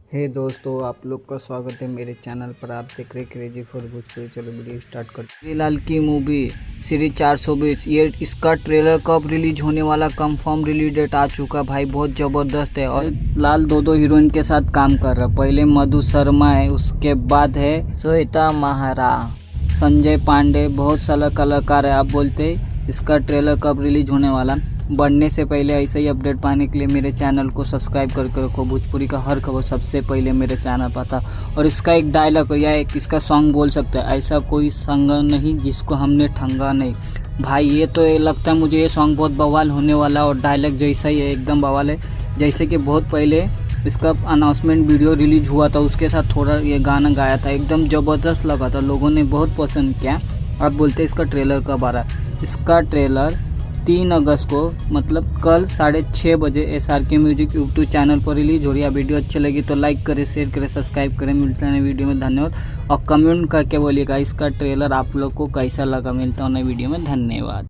हे दोस्तों, आप लोग का स्वागत है मेरे चैनल पर। आप देख रहे क्रेजी फॉर भोजपुरी। चलो वीडियो स्टार्ट करते हैं। श्रीलाल की मूवी सीरीज 420, ये इसका ट्रेलर कब रिलीज होने वाला, कंफर्म रिलीज डेट आ चुका भाई। बहुत ज़बरदस्त है और लाल दो हीरोइन के साथ काम कर रहा है। पहले मधु शर्मा है, उसके बाद है श्वेता महारा, संजय पांडे, बहुत सारा कलाकार है। आप बोलते इसका ट्रेलर कब रिलीज होने वाला। बढ़ने से पहले ऐसे ही अपडेट पाने के लिए मेरे चैनल को सब्सक्राइब करके रखो। भोजपुरी का हर खबर सबसे पहले मेरे चैनल पर था। और इसका एक डायलॉग या एक इसका सॉन्ग बोल सकता है, ऐसा कोई संग नहीं जिसको हमने ठंगा नहीं। भाई ये तो लगता है मुझे ये सॉन्ग बहुत बवाल होने वाला और डायलॉग जैसा ही है, एकदम बवाल है। जैसे कि बहुत पहले इसका अनाउंसमेंट वीडियो रिलीज हुआ था, उसके साथ थोड़ा ये गाना गाया था, एकदम ज़बरदस्त लगा था, लोगों ने बहुत पसंद किया। आप बोलते इसका ट्रेलर कब आ रहा है। इसका ट्रेलर 3 अगस्त को मतलब कल 6:30 बजे SRK म्यूजिक यूट्यूब चैनल पर रिलीज हो रही है। वीडियो अच्छी लगी तो लाइक करें, शेयर करें, सब्सक्राइब करें। मिलते हैं नए वीडियो में, धन्यवाद। और कमेंट करके बोलिएगा इसका ट्रेलर आप लोग को कैसा लगा। मिलता हूँ नए वीडियो में, धन्यवाद।